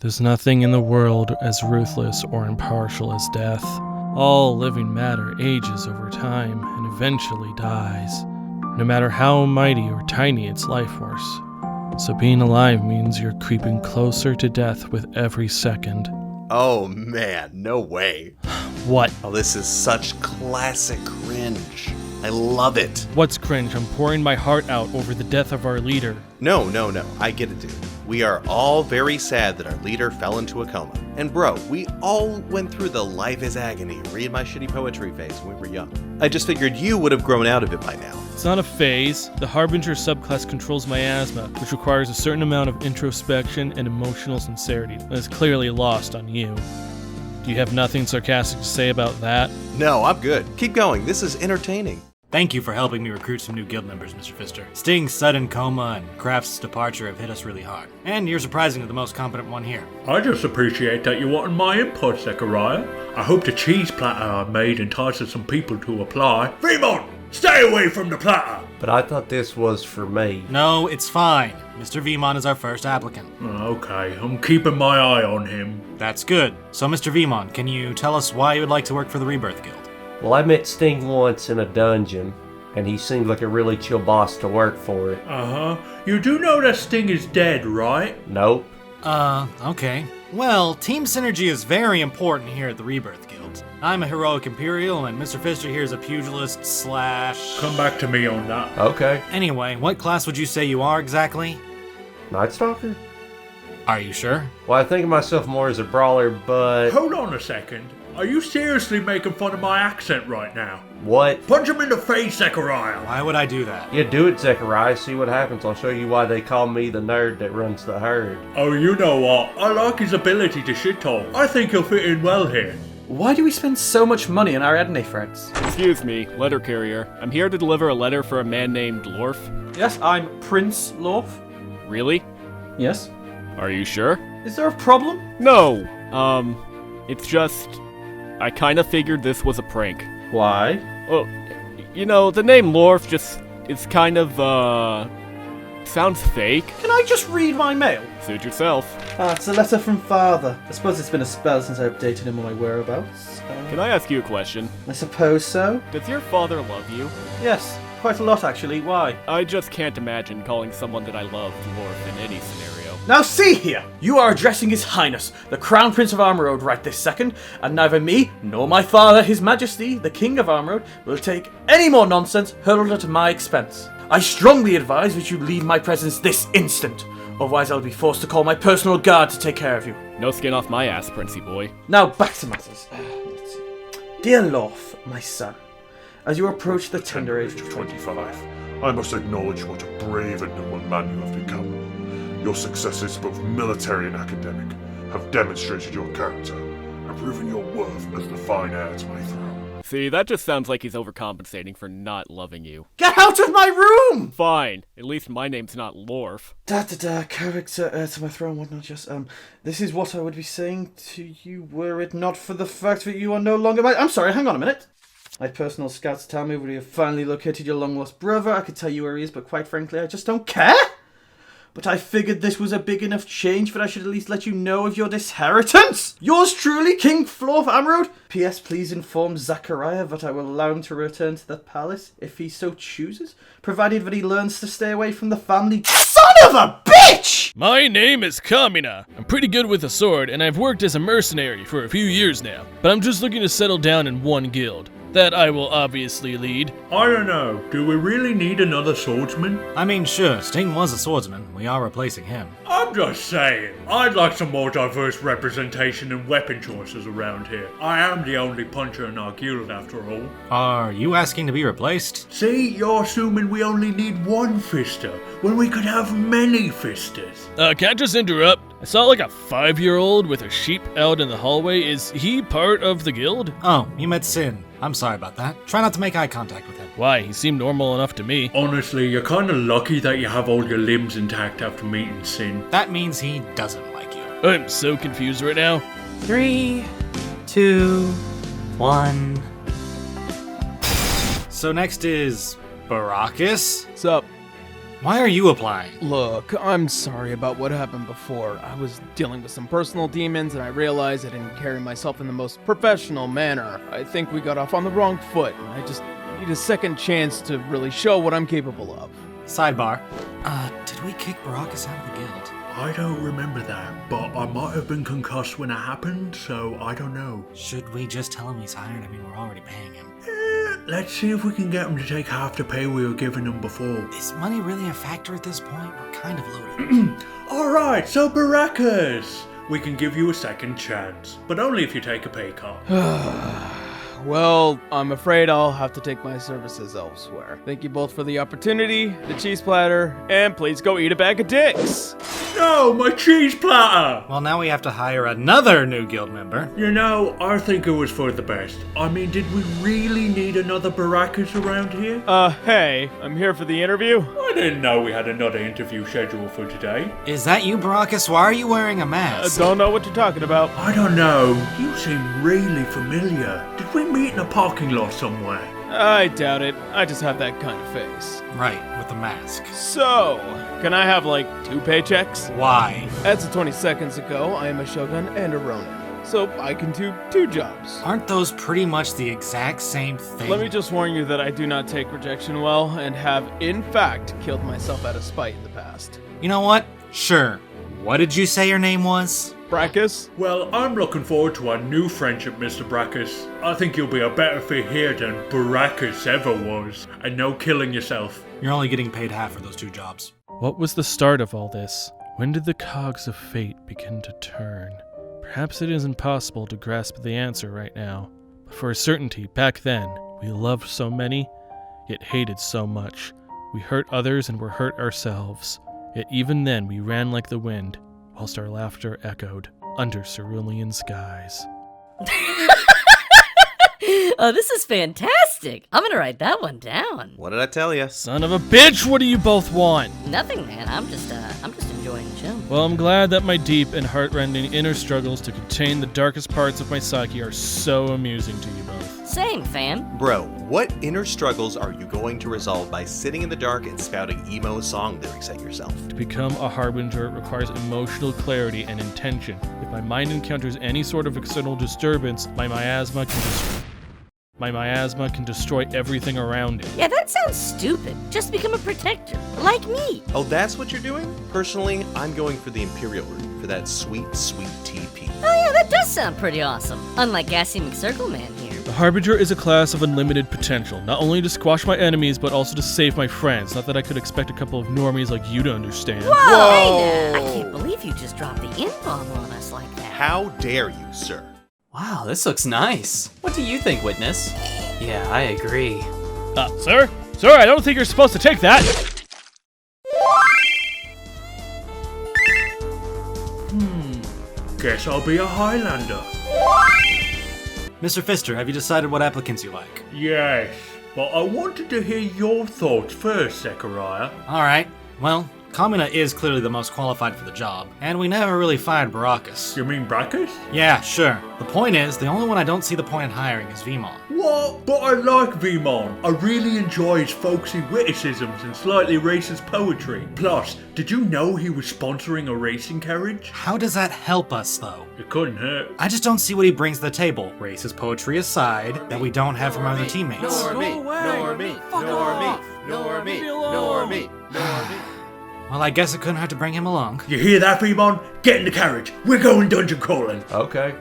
There's nothing in the world as ruthless or impartial as death. All living matter ages over time and eventually dies, no matter how mighty or tiny its life force. So being alive means you're creeping closer to death with every second. Oh man, no way. What? Oh, this is such classic cringe. I love it. What's cringe? I'm pouring my heart out over the death of our leader. No, I get it, dude. We are all very sad that our leader fell into a coma. And bro, we all went through the life is agony, read my shitty poetry phase when we were young. I just figured you would have grown out of it by now. It's not a phase. The Harbinger subclass controls my asthma, which requires a certain amount of introspection and emotional sincerity that is clearly lost on you. Do you have nothing sarcastic to say about that? No, I'm good. Keep going. This is entertaining. Thank you for helping me recruit some new guild members, Mr. Fistr. Sting's sudden coma and Kraft's departure have hit us really hard. And you're surprisingly the most competent one here. I just appreciate that you wanted my input, Zechariah. I hope the cheese platter I made entices some people to apply. Fremont, stay away from the platter! But I thought this was for me. No, it's fine. Mr. Vemon is our first applicant. Okay, I'm keeping my eye on him. That's good. So, Mr. Vemon, can you tell us why you would like to work for the Rebirth Guild? Well, I met Sting once in a dungeon, and he seemed like a really chill boss to work for. You do know that Sting is dead, right? Nope. Okay. Well, team synergy is very important here at the Rebirth Guild. I'm a heroic Imperial, and Mr. Fistr here is a pugilist / Come back to me on that. Okay. Anyway, what class would you say you are exactly? Night Stalker? Are you sure? Well, I think of myself more as a brawler, but... Hold on a second. Are you seriously making fun of my accent right now? What? Punch him in the face, Zechariah! Why would I do that? Yeah, do it, Zechariah. See what happens. I'll show you why they call me the nerd that runs the herd. Oh, you know what? I like his ability to shit talk. I think he'll fit in well here. Why do we spend so much money on our Edney friends? Excuse me, letter carrier. I'm here to deliver a letter for a man named Lorf. Yes, I'm Prince Lorf. Really? Yes. Are you sure? Is there a problem? No. It's just... I kinda figured this was a prank. Why? Well, you know, the name Lorf just is kind of, sounds fake. Can I just read my mail? Suit yourself. It's a letter from Father. I suppose it's been a spell since I updated him on my whereabouts. Can I ask you a question? I suppose so. Does your father love you? Yes, quite a lot actually. Why? I just can't imagine calling someone that I love Lorf in any scenario. Now see here! You are addressing His Highness, the Crown Prince of Armorode right this second, and neither me, nor my father, His Majesty, the King of Armorode, will take any more nonsense hurled at my expense. I strongly advise that you leave my presence this instant, otherwise I'll be forced to call my personal guard to take care of you. No skin off my ass, Princey boy. Now back to matters. Let's see. Dear Lorf, my son, as you approach the tender age of 25, I must acknowledge what a brave and noble man you have become. Your successes, both military and academic, have demonstrated your character and proven your worth as the fine heir to my throne. See, that just sounds like he's overcompensating for not loving you. get out of my room! Fine. At least my name's not Lorf. Character to my throne, whatnot, just, this is what I would be saying to you were it not for the fact that you are no longer I'm sorry, hang on a minute. My personal scouts tell me we have finally located your long-lost brother. I could tell you where he is, but quite frankly, I just don't care. But I figured this was a big enough change that I should at least let you know of your disinheritance. Yours truly, King Flor of Amrod. P.S. Please inform Zechariah that I will allow him to return to the palace if he so chooses, provided that he learns to stay away from the family. Son of a bitch! My name is Kamina. I'm pretty good with a sword, and I've worked as a mercenary for a few years now. But I'm just looking to settle down in one guild. That I will obviously lead. I don't know. Do we really need another swordsman? I mean, sure, Sting was a swordsman. We are replacing him. I'm just saying. I'd like some more diverse representation and weapon choices around here. I am the only puncher in our guild after all. Are you asking to be replaced? See, you're assuming we only need one Fistr, when we could have many Fisters. Can I just interrupt? I saw like a 5-year-old with a sheep out in the hallway. Is he part of the guild? Oh, you met Sin. I'm sorry about that. Try not to make eye contact with him. Why? He seemed normal enough to me. Honestly, you're kinda lucky that you have all your limbs intact after meeting Sin. That means he doesn't like you. I'm so confused right now. 3, 2, 1. So next is Baracus. Sup? Why are you applying? Look, I'm sorry about what happened before. I was dealing with some personal demons, and I realized I didn't carry myself in the most professional manner. I think we got off on the wrong foot, and I just need a second chance to really show what I'm capable of. Sidebar. Did we kick Baracus out of the guild? I don't remember that, but I might have been concussed when it happened, so I don't know. Should we just tell him he's hired? I mean, we're already paying him. Let's see if we can get him to take half the pay we were giving him before. Is money really a factor at this point? We're kind of loaded. Alright, so Baracus, we can give you a second chance, but only if you take a pay cut. Well, I'm afraid I'll have to take my services elsewhere. Thank you both for the opportunity, the cheese platter, and please go eat a bag of dicks. No, my cheese platter! Well, now we have to hire another new guild member. You know, I think it was for the best. I mean, did we really need another Baracus around here? Hey, I'm here for the interview. I didn't know we had another interview scheduled for today. Is that you, Baracus? Why are you wearing a mask? Don't know what you're talking about. I don't know. You seem really familiar. Did we meet in a parking lot somewhere? I doubt it. I just have that kind of face. Right, with the mask. So, can I have like 2 paychecks? Why? As of 20 seconds ago, I am a Shogun and a Ronin. So I can do 2 jobs. Aren't those pretty much the exact same thing? Let me just warn you that I do not take rejection well and have, in fact, killed myself out of spite in the past. You know what? Sure. What did you say your name was? Brackus? Well, I'm looking forward to our new friendship, Mr. Brackus. I think you'll be a better fit here than Baracus ever was. And no killing yourself. You're only getting paid half for those 2 jobs. What was the start of all this? When did the cogs of fate begin to turn? Perhaps it is impossible to grasp the answer right now. But for a certainty, back then, we loved so many, yet hated so much. We hurt others and were hurt ourselves. Yet even then we ran like the wind, whilst our laughter echoed under cerulean skies. Oh, this is fantastic. I'm gonna write that one down. What did I tell you? Son of a bitch, what do you both want? Nothing, man. I'm just enjoying the show. Well, I'm glad that my deep and heart-rending inner struggles to contain the darkest parts of my psyche are so amusing to you both. Same, fam. Bro, what inner struggles are you going to resolve by sitting in the dark and spouting emo song lyrics at yourself? To become a harbinger requires emotional clarity and intention. If my mind encounters any sort of external disturbance, my miasma can destroy everything around it. Yeah, that sounds stupid. Just become a protector, like me. Oh, that's what you're doing? Personally, I'm going for the Imperial route, for that sweet, sweet TP. Oh yeah, that does sound pretty awesome. Unlike Gassy McCircleman here. The Harbinger is a class of unlimited potential, not only to squash my enemies, but also to save my friends. Not that I could expect a couple of normies like you to understand. Whoa! Hey, I can't believe you just dropped the N-bomb on us like that. How dare you, sir? Wow, this looks nice. What do you think, Witness? Yeah, I agree. Sir? Sir, I don't think you're supposed to take that! Guess I'll be a Highlander. Mr. Fistr, have you decided what applicants you like? Yes, but I wanted to hear your thoughts first, Zechariah. Alright, well, Kamina is clearly the most qualified for the job, and we never really fired Baracus. You mean Brackus? Yeah, sure. The point is, the only one I don't see the point in hiring is Vimon. What? But I like Vimon. I really enjoy his folksy witticisms and slightly racist poetry. Plus, did you know he was sponsoring a racing carriage? How does that help us, though? It couldn't hurt. I just don't see what he brings to the table, racist poetry aside, that we don't have from other teammates. Nor me, nor me, nor me, nor me, nor me, nor me. Well, I guess it couldn't hurt to bring him along. You hear that, Vimon? Get in the carriage. We're going dungeon crawling. Okay.